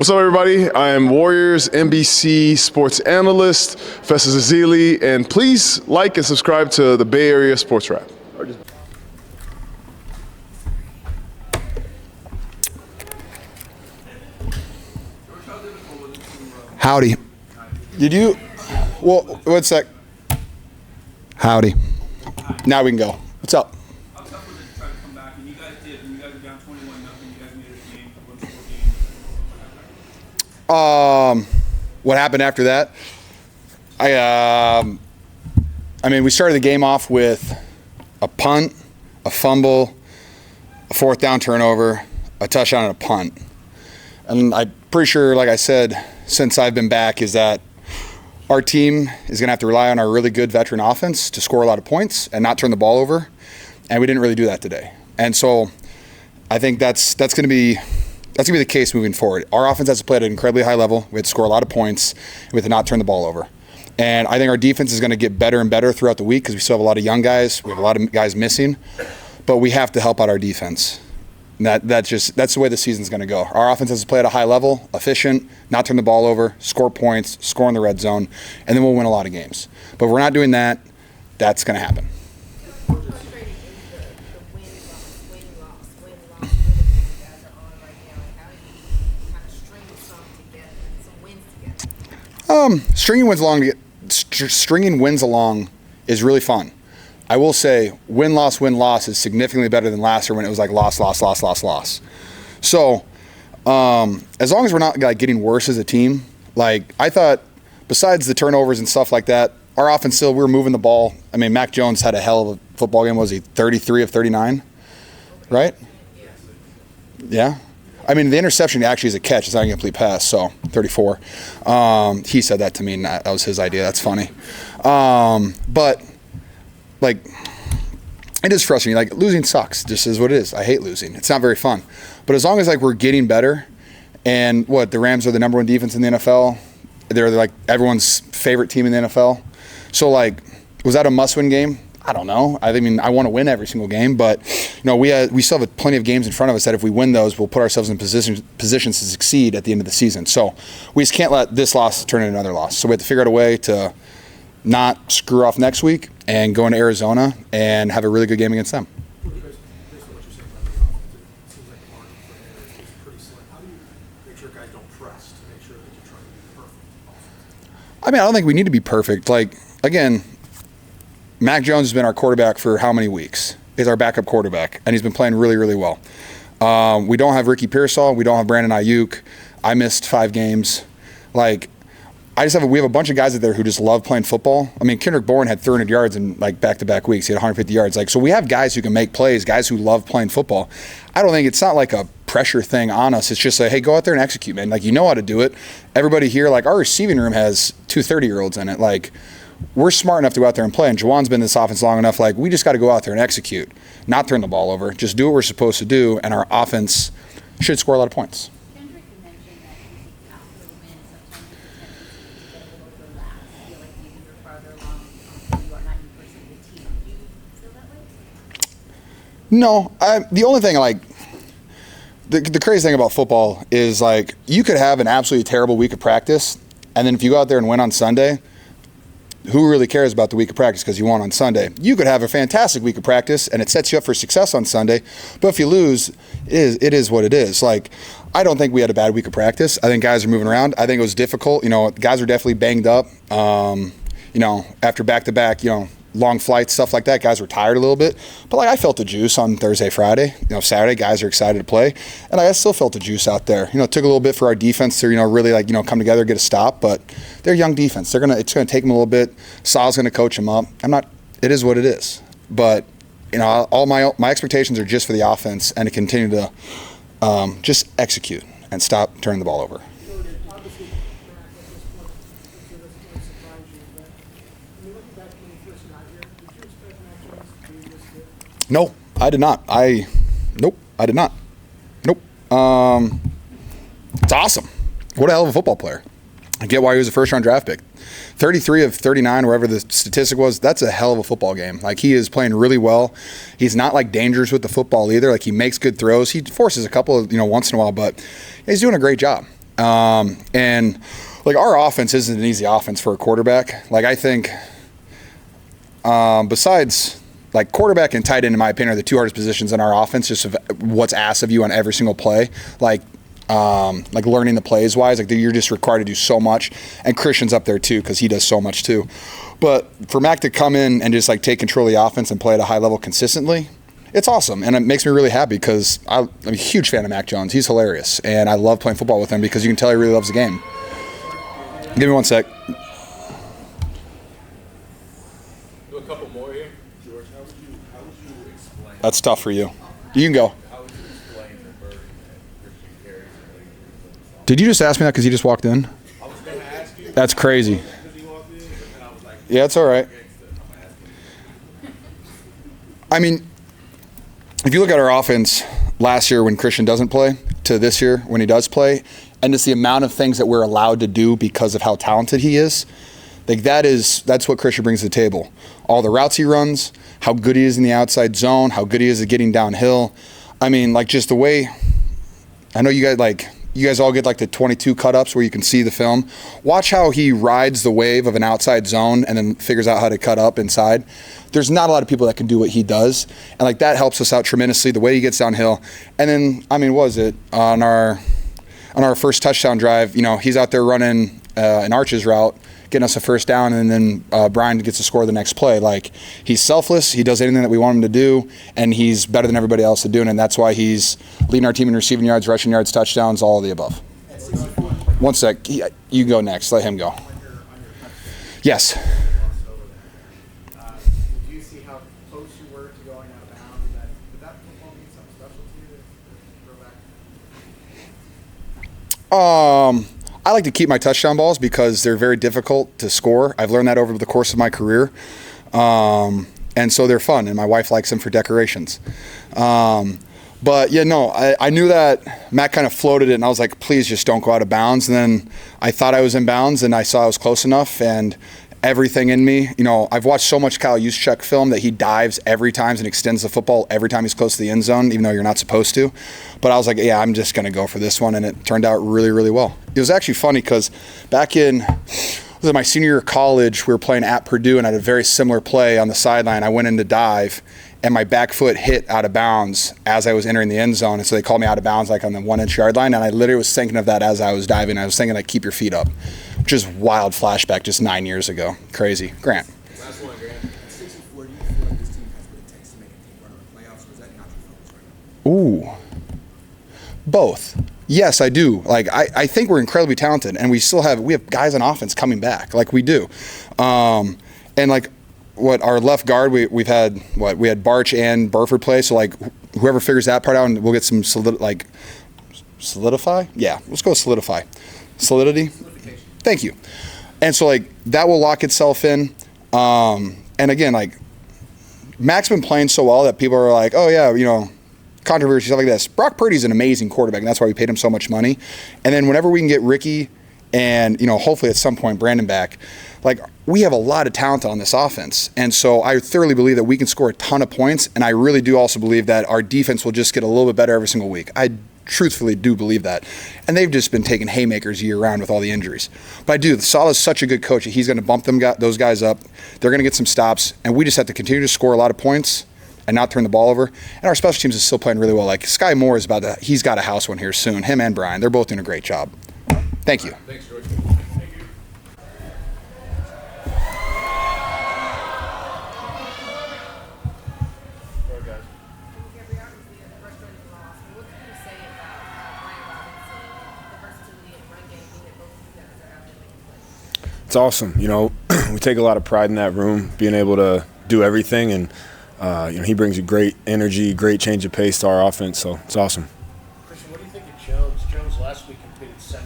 What's up, everybody? I am Warriors NBC sports analyst, Festus Azili, and please like and subscribe to the Bay Area Sports Wrap. Howdy. Well, one sec. Howdy. Now we can go. What's up? How tough was it to try to come back? And you guys did. And you guys were down 21-0. You guys made it a game, a 1-score game. What happened after that? We started the game off with a punt, a fumble, a fourth down turnover, a touchdown, and a punt. And I'm pretty sure, like I said, since I've been back, is that our team is going to have to rely on our really good veteran offense to score a lot of points and not turn the ball over. And we didn't really do that today. And so I think that's going to be the case moving forward. Our offense has to play at an incredibly high level. We have to score a lot of points. And we have to not turn the ball over. And I think our defense is going to get better and better throughout the week because we still have a lot of young guys. We have a lot of guys missing. But we have to help out our defense. And that's the way the season's going to go. Our offense has to play at a high level, efficient, not turn the ball over, score points, score in the red zone, and then we'll win a lot of games. But if we're not doing that, that's going to happen. Stringing wins along is really fun. I will say win-loss is significantly better than last year when it was like loss. So as long as we're not like getting worse as a team, like I thought besides the turnovers and stuff like that, our offense still, we were moving the ball. I mean, Mac Jones had a hell of a football game. Was he 33 of 39, right? Yeah. I mean, the interception actually is a catch. It's not a complete pass, so 34. He said that to me, and that was his idea. That's funny. But like, it is frustrating. Like, losing sucks. Just is what it is. I hate losing. It's not very fun. But as long as like we're getting better, and the Rams are the number one defense in the NFL. They're like everyone's favorite team in the NFL. So like, was that a must-win game? I don't know. I mean, I want to win every single game, but we still have plenty of games in front of us that if we win those, we'll put ourselves in positions to succeed at the end of the season. So we just can't let this loss turn into another loss. So we have to figure out a way to not screw off next week and go into Arizona and have a really good game against them. I mean, I don't think we need to be perfect. Like, again, Mac Jones has been our quarterback for how many weeks? He's our backup quarterback, and he's been playing really, really well. We don't have Ricky Pearsall. We don't have Brandon Ayuk. I missed 5 games. Like, we have a bunch of guys out there who just love playing football. I mean, Kendrick Bourne had 300 yards in like back-to-back weeks. He had 150 yards. Like, so we have guys who can make plays, guys who love playing football. I don't think it's not like a pressure thing on us. It's just like, hey, go out there and execute, man. Like, you know how to do it. Everybody here, like, our receiving room has 2 30-year-olds in it. Like, we're smart enough to go out there and play. And Jauan's been in this offense long enough. Like, we just got to go out there and execute, not turn the ball over. Just do what we're supposed to do, and our offense should score a lot of points. No, the only thing, like, the crazy thing about football is, like, you could have an absolutely terrible week of practice, and then if you go out there and win on Sunday, who really cares about the week of practice because you won on Sunday? You could have a fantastic week of practice, and it sets you up for success on Sunday, but if you lose, it is what it is. Like, I don't think we had a bad week of practice. I think guys are moving around. I think it was difficult. Guys are definitely banged up. After back-to-back, long flights, stuff like that, guys were tired a little bit. But like, I felt the juice on Thursday, Friday. Saturday, guys are excited to play, and I still felt the juice out there. It took a little bit for our defense to really come together, get a stop. But they're young defense. It's gonna take them a little bit. Sal's gonna coach them up. It is what it is. But all my expectations are just for the offense and to continue to just execute and stop turning the ball over. No, I did not. Nope, I did not. Nope. It's awesome. What a hell of a football player. I get why he was a first-round draft pick. 33 of 39, wherever the statistic was, that's a hell of a football game. Like, he is playing really well. He's not, like, dangerous with the football either. Like, he makes good throws. He forces a couple of, once in a while, but he's doing a great job. And like our offense isn't an easy offense for a quarterback. Like I think besides like quarterback and tight end, in my opinion, are the two hardest positions in our offense, just of what's asked of you on every single play. Like learning the plays wise, like you're just required to do so much. And Christian's up there too because he does so much too. But for Mac to come in and just like take control of the offense and play at a high level consistently, it's awesome. And it makes me really happy because I'm a huge fan of Mac Jones. He's hilarious. And I love playing football with him because you can tell he really loves the game. Give me one sec. Do a couple more here. George, how would you explain? That's tough for you. You can go. How would you explain the burden that Christian carries in the league? Did you just ask me that because you just walked in? I was going to ask you. That's crazy. Because he walked in, but then I was like, Yeah, it's all right. I mean, if you look at our offense last year when Christian doesn't play to this year when he does play, and just the amount of things that we're allowed to do because of how talented he is, like that's what Christian brings to the table. All the routes he runs, how good he is in the outside zone, how good he is at getting downhill. I mean, like just the way, I know you guys all get like the 22 cut-ups where you can see the film. Watch how he rides the wave of an outside zone and then figures out how to cut up inside. There's not a lot of people that can do what he does. And like that helps us out tremendously, the way he gets downhill. And then, I mean, what was it? On our first touchdown drive, he's out there running an arches route, getting us a first down, and then Brian gets to score the next play. Like, he's selfless. He does anything that we want him to do, and he's better than everybody else at doing it. And that's why he's leading our team in receiving yards, rushing yards, touchdowns, all of the above. One sec. You can go next. Let him go. Yes. Did you see how close you were to going out of bounds? Did that football mean something special to you to throw back? I like to keep my touchdown balls because they're very difficult to score. I've learned that over the course of my career. And so they're fun, and my wife likes them for decorations. But yeah, no, I knew that Matt kind of floated it, and I was like, please just don't go out of bounds. And then I thought I was in bounds, and I saw I was close enough, and everything in me, I've watched so much Kyle Juszczyk film that he dives every time and extends the football every time he's close to the end zone, even though you're not supposed to. But I was like, yeah, I'm just going to go for this one, and it turned out really, really well. It was actually funny because back in my senior year of college, we were playing at Purdue, and I had a very similar play on the sideline. I went in to dive, and my back foot hit out of bounds as I was entering the end zone, and so they called me out of bounds like on the 1-inch yard line, and I literally was thinking of that as I was diving. I was thinking, like, keep your feet up. Just wild flashback just 9 years ago. Crazy. Grant. Last one, Grant. At 64, do you feel like this team has what it takes to make a deep run of the playoffs, or is that not your focus right now? Ooh. Both. Yes, I do. Like, I think we're incredibly talented, and we have guys on offense coming back, like we do. And like our left guard, we had Barch and Burford play, so like whoever figures that part out, and we'll get some solidify? Yeah, let's go solidify. Solidity? Thank you. And so like that will lock itself in. And again, like Mac's been playing so well that people are like, oh yeah, controversy, stuff like this. Brock Purdy's an amazing quarterback, and that's why we paid him so much money. And then whenever we can get Ricky and, hopefully at some point Brandon back, like we have a lot of talent on this offense. And so I thoroughly believe that we can score a ton of points, and I really do also believe that our defense will just get a little bit better every single week. I truthfully do believe that. And they've just been taking haymakers year-round with all the injuries. But I do. Saleh's such a good coach that he's going to bump those guys up. They're going to get some stops, and we just have to continue to score a lot of points and not turn the ball over. And our special teams is still playing really well. Like Sky Moore is he's got a house one here soon. Him and Brian, they're both doing a great job. Thank you. Thanks, George. It's awesome. We take a lot of pride in that room, being able to do everything, and he brings a great energy, great change of pace to our offense, so it's awesome. Christian, what do you think of Jones? Jones last week completed 79%.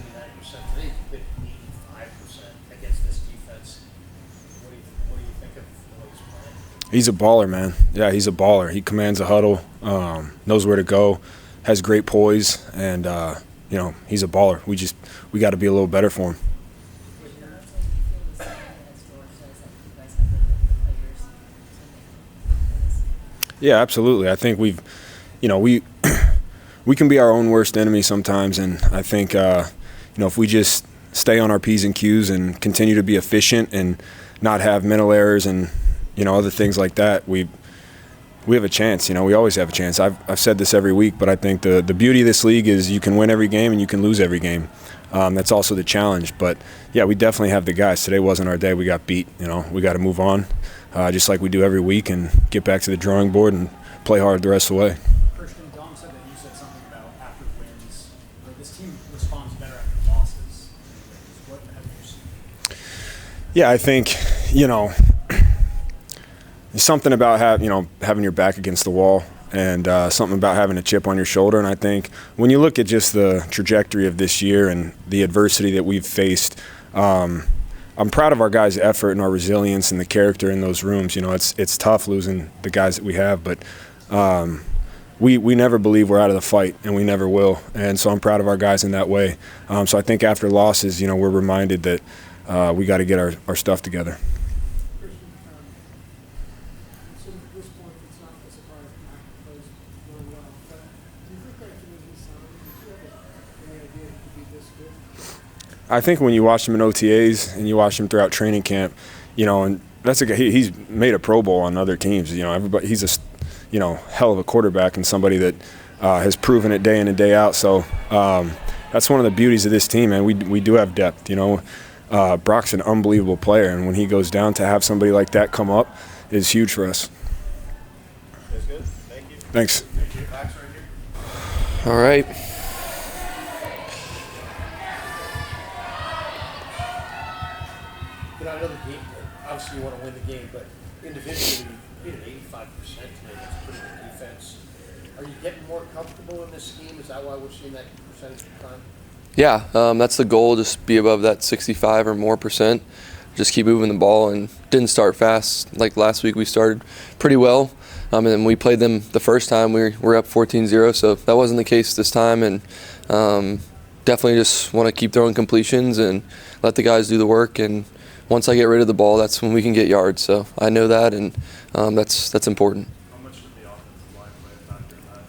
Today he completed 85% against this defense. What do you think of the way he's playing? He's a baller, man. Yeah, he's a baller. He commands a huddle, knows where to go, has great poise, and he's a baller. We got to be a little better for him. Yeah, absolutely. I think we can be our own worst enemy sometimes, and I think if we just stay on our P's and Q's and continue to be efficient and not have mental errors and, other things like that, we have a chance. We always have a chance. I've said this every week, but I think the beauty of this league is you can win every game and you can lose every game. That's also the challenge. But, yeah, we definitely have the guys. Today wasn't our day. We got beat. We got to move on, just like we do every week, and get back to the drawing board and play hard the rest of the way. Christian, Dom said that you said something about after wins, or this team responds better after losses. What have you seen? Yeah, I think, there's something about having your back against the wall, and something about having a chip on your shoulder. And I think when you look at just the trajectory of this year and the adversity that we've faced, I'm proud of our guys' effort and our resilience and the character in those rooms. It's tough losing the guys that we have, but we never believe we're out of the fight, and we never will. And so I'm proud of our guys in that way. So I think after losses, we're reminded that we got to get our stuff together. I think when you watch him in OTAs and you watch him throughout training camp, and that's a guy, he's made a Pro Bowl on other teams. Everybody, he's a hell of a quarterback and somebody that has proven it day in and day out. So that's one of the beauties of this team, man. We do have depth. Brock's an unbelievable player, and when he goes down, to have somebody like that come up is huge for us. That's good. Thank you. Thanks. Thank you. Max right here. All right. I know the game, obviously you want to win the game, but individually, you hit 85% today. That's a pretty good defense. Are you getting more comfortable in this scheme? Is that why we're seeing that percentage decline? Yeah, that's the goal, just be above that 65 or more percent. Just keep moving the ball, and didn't start fast. Like last week, we started pretty well. And then we played them the first time. We were up 14-0, so that wasn't the case this time. And definitely just want to keep throwing completions and let the guys do the work. And once I get rid of the ball, that's when we can get yards. So I know that, and that's important. How much did the offensive line play a factor in that?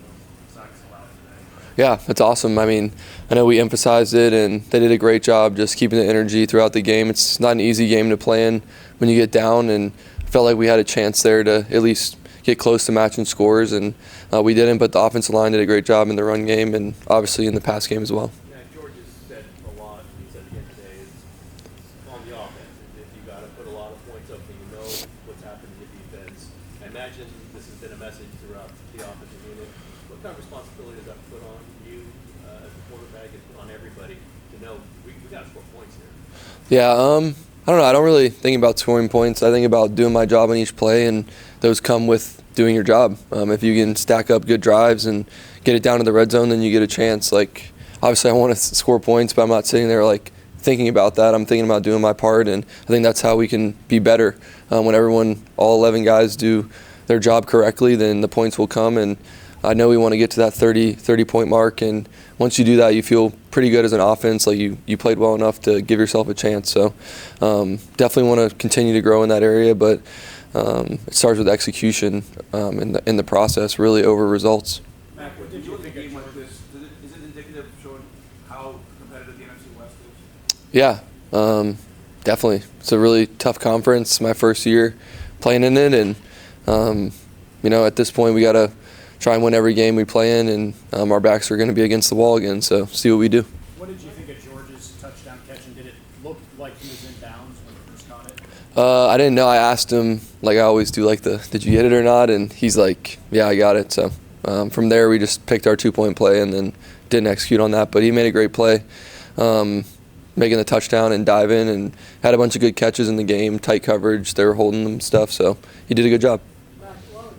Sacks allowed today? Yeah, that's awesome. I mean, I know we emphasized it, and they did a great job just keeping the energy throughout the game. It's not an easy game to play in when you get down, and I felt like we had a chance there to at least get close to matching scores, and we didn't, but the offensive line did a great job in the run game and obviously in the pass game as well. Yeah, George has said a lot, he said again today, is on the offense. If you got to put a lot of points up, then you know what's happened to the defense. I imagine this has been a message throughout the offensive unit. What kind of responsibility does that put on you as a quarterback and put on everybody to know we got to score points here? Yeah, I don't know. I don't really think about scoring points. I think about doing my job on each play, and those come with doing your job. If you can stack up good drives and get it down to the red zone, then you get a chance. Like, obviously I want to score points, but I'm not sitting there like thinking about that. I'm thinking about doing my part, and I think that's how we can be better. When all 11 guys do their job correctly, then the points will come, and I know we want to get to that 30-point mark, and once you do that, you feel pretty good as an offense, like you played well enough to give yourself a chance. So definitely want to continue to grow in that area, but it starts with execution in the process, really, over results. Mac, what did you look at a game like this? Is it indicative of showing how competitive the NFC West is? Yeah, definitely. It's a really tough conference. My first year playing in it, and at this point we got to try and win every game we play in, and our backs are going to be against the wall again. So see what we do. What did you think of George's touchdown catch, and did it look like he was in bounds when he first caught it? I didn't know. I asked him, like I always do, did you get it or not? And he's like, yeah, I got it. So from there, we just picked our 2-point play and then didn't execute on that. But he made a great play, making the touchdown and dive in, and had a bunch of good catches in the game, tight coverage. They were holding them stuff. So he did a good job. Matt, a lot of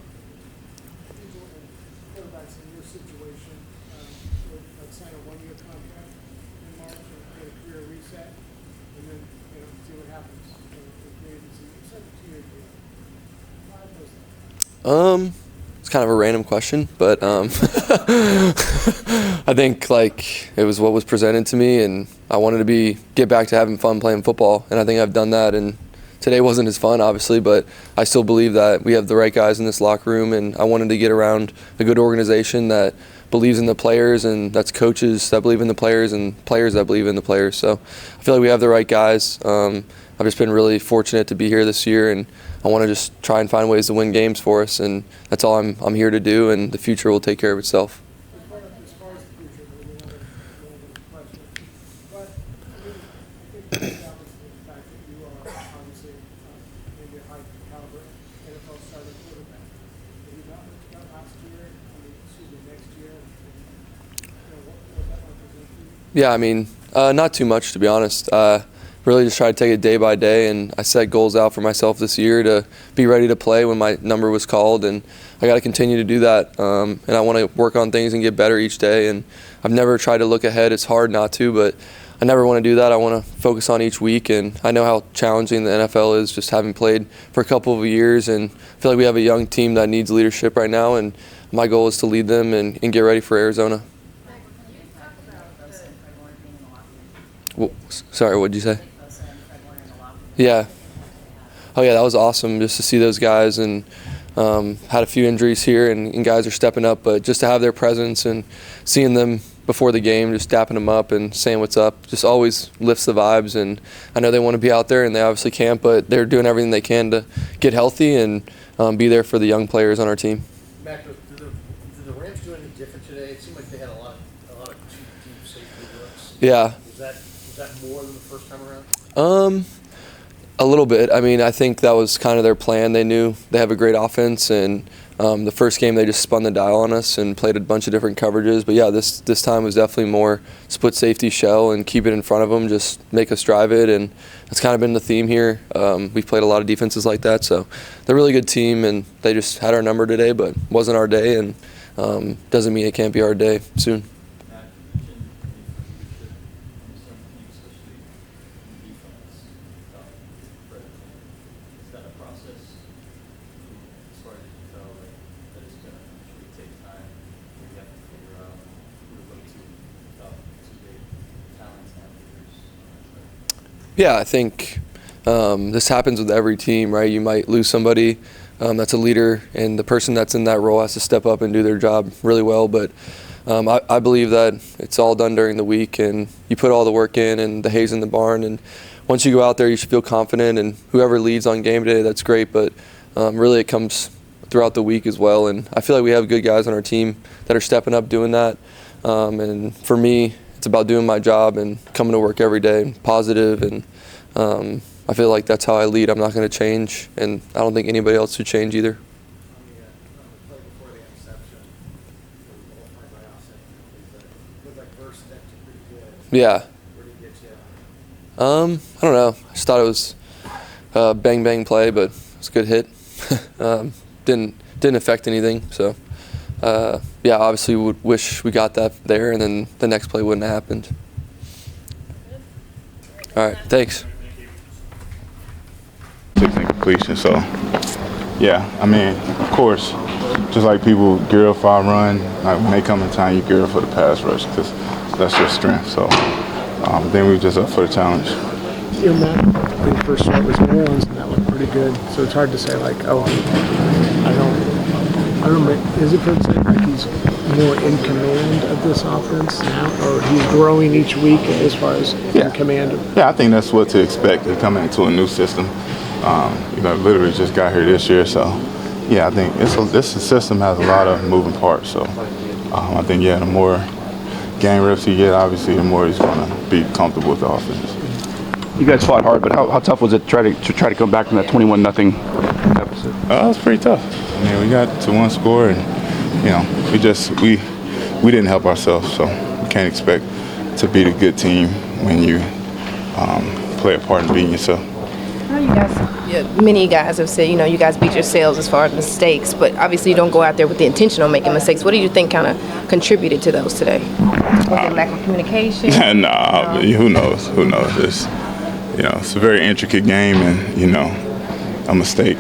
people and quarterbacks in your situation would sign a 1-year contract in March and get a career reset, and then see what happens with free agency. You said a 2-year deal. Why was that? It's kind of a random question, but I think it was what was presented to me, and I wanted to get back to having fun playing football, and I think I've done that. And today wasn't as fun, obviously, but I still believe that we have the right guys in this locker room, and I wanted to get around a good organization that believes in the players, and that's coaches that believe in the players and players that believe in the players. So I feel like we have the right guys. I've just been really fortunate to be here this year, and I want to just try and find ways to win games for us, and that's all I'm here to do, and the future will take care of itself. As far as the future, maybe another question. But I think the fact that you are obviously maybe a high caliber NFL starting quarterback. Have you got last year? Next year? And, what that represents for you? Yeah, I mean, not too much, to be honest. Really just try to take it day by day, and I set goals out for myself this year to be ready to play when my number was called, and I got to continue to do that. And I want to work on things and get better each day, and I've never tried to look ahead. It's hard not to, but I never want to do that. I want to focus on each week, and I know how challenging the NFL is, just having played for a couple of years, and I feel like we have a young team that needs leadership right now, and my goal is to lead them and get ready for Arizona. Well, sorry, what did you say? Yeah. Oh, yeah, that was awesome just to see those guys, and had a few injuries here, and guys are stepping up, but just to have their presence and seeing them before the game, just dapping them up and saying what's up, just always lifts the vibes. And I know they want to be out there, and they obviously can't, but they're doing everything they can to get healthy and be there for the young players on our team. Mac, did the Rams do anything different today? It seemed like they had a lot of deep safety looks. Yeah. Was that more than the first time around? A little bit. I mean, I think that was kind of their plan. They knew they have a great offense, and the first game they just spun the dial on us and played a bunch of different coverages. But yeah, this time was definitely more split safety shell and keep it in front of them, just make us drive it, and that's kind of been the theme here. We've played a lot of defenses like that, so they're a really good team, and they just had our number today, but wasn't our day, and doesn't mean it can't be our day soon. Yeah, I think this happens with every team, right? You might lose somebody that's a leader, and the person that's in that role has to step up and do their job really well. But I believe that it's all done during the week, and you put all the work in and the hay's in the barn. And once you go out there, you should feel confident, and whoever leads on game day, that's great. But really it comes throughout the week as well. And I feel like we have good guys on our team that are stepping up doing that. And for me, it's about doing my job and coming to work every day, positive, and I feel like that's how I lead. I'm not going to change, and I don't think anybody else should change either. Play before the interception, looked like first step to pretty good. Yeah. Where did he get you? I don't know. I just thought it was a bang play, but it was a good hit. Didn't affect anything. So yeah, obviously we would wish we got that there, and then the next play wouldn't have happened. All right, thanks. 6 incompletion, so yeah, I mean, of course, just like people gear up for our run, like when they come in time, you gear up for the pass rush because that's your strength. So then we were just up for the challenge. Yeah, Matt, I think first start was New Orleans, and that looked pretty good. So it's hard to say, like, oh, I don't know, is it fair to say like he's more in command of this offense now, or he's growing each week as far as in command of? Yeah, I think that's what to expect to come into a new system. Literally just got here this year, so yeah, I think this system has a lot of moving parts. So I think the more game reps he get, obviously, the more he's going to be comfortable with the offense. You guys fought hard, but how tough was it to try to come back from that 21-0 deficit? It was pretty tough. I mean, we got to one score, and we didn't help ourselves, so we can't expect to beat a good team when you play a part in beating yourself. Many guys have said, you guys beat yourselves as far as mistakes, but obviously you don't go out there with the intention of making mistakes. What do you think kind of contributed to those today? Was it lack of communication? Who knows? It's a very intricate game, and a mistake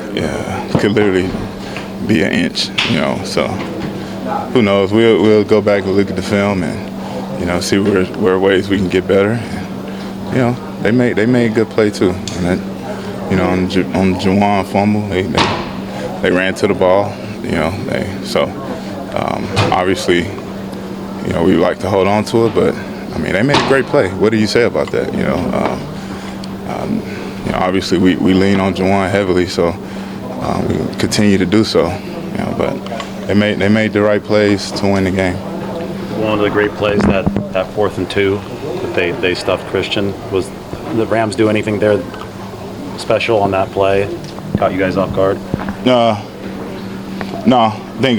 could literally be an inch. So who knows? We'll go back and look at the film and see where ways we can get better. And, they made a good play too. And on Jauan fumble, they ran to the ball. Obviously you know, we like to hold on to it, but I mean, they made a great play. What do you say about that? You know, obviously we lean on Jauan heavily, so we continue to do so. You know, but they made the right plays to win the game. One of the great plays, that 4th and 2 that they stuffed Christian. Was the Rams do anything there special on that play? Caught you guys off guard? No, I think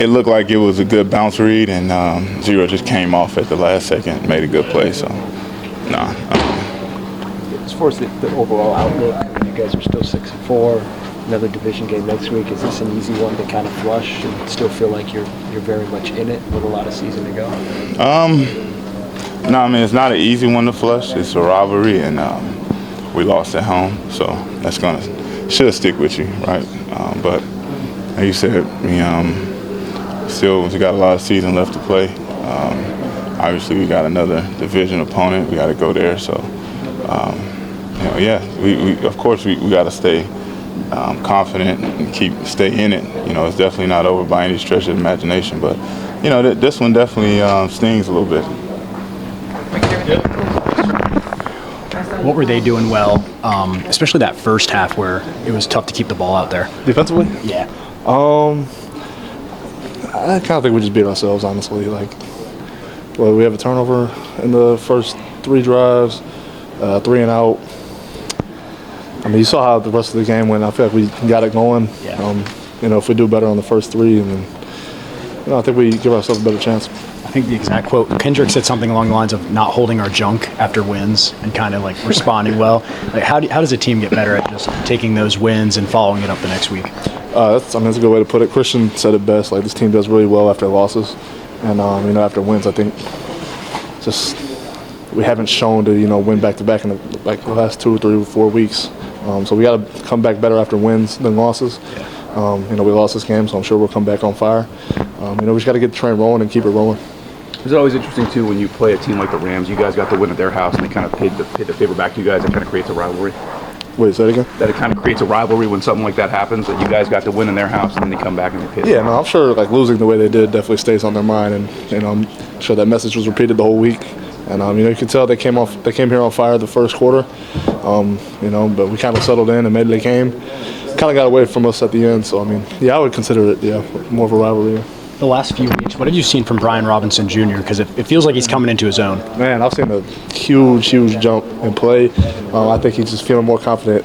it looked like it was a good bounce read, and Zero just came off at the last second, made a good play. So, no. As far as the overall outlook, I mean, you guys are still 6-4. Another division game next week. Is this an easy one to kind of flush and still feel like you're very much in it with a lot of season to go? No, I mean, it's not an easy one to flush. It's a rivalry, and we lost at home, so that's should stick with you, right? But like you said, we got a lot of season left to play. Obviously, we got another division opponent. We got to go there. So, you know, yeah, we of course we got to stay confident and stay in it. You know, it's definitely not over by any stretch of the imagination. But you know, this one definitely stings a little bit. What were they doing well, especially that first half where it was tough to keep the ball out there? Defensively? Yeah. I kind of think we just beat ourselves, honestly. Like, well, we have a turnover in the first 3 drives, 3 and out. I mean, you saw how the rest of the game went. I feel like we got it going. Yeah. You know, if we do better on the first 3, and then, you know, I think we give ourselves a better chance. I think the exact quote, Kendrick said something along the lines of not holding our junk after wins and kind of like responding well. Like, how does a team get better at just taking those wins and following it up the next week? That's a good way to put it. Christian said it best. Like, this team does really well after losses, and you know, after wins, I think just we haven't shown to, you know, win back to back in the last 2 or 3 or 4 weeks. So we got to come back better after wins than losses. You know, we lost this game, so I'm sure we'll come back on fire. You know, we just got to get the train rolling and keep it rolling. It's always interesting, too, when you play a team like the Rams. You guys got the win at their house, and they kind of paid the favor back to you guys. It kind of creates a rivalry. Wait, say that again? That it kind of creates a rivalry when something like that happens, that you guys got the win in their house, and then they come back and they pay. Yeah, no, I'm sure, like, losing the way they did definitely stays on their mind, and, you know, I'm sure that message was repeated the whole week. And, you know, you can tell they came here on fire the first quarter, you know, but we kind of settled in and made the game. Kind of got away from us at the end, so, I mean, yeah, I would consider it, more of a rivalry. The last few weeks, what have you seen from Brian Robinson Jr.? Because it feels like he's coming into his own. Man, I've seen a huge jump in play. I think he's just feeling more confident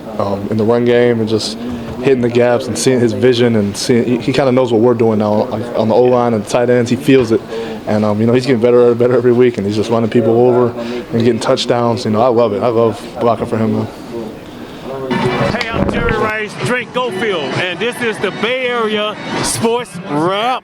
in the run game and just hitting the gaps and seeing his vision and seeing he kind of knows what we're doing now, like on the O-line and the tight ends. He feels it, and you know, he's getting better every week, and he's just running people over and getting touchdowns. You know, I love it. I love blocking for him, man. Hey, I'm Jerry Rice, Drake Gofield, and this is the Bay Area Sports Wrap.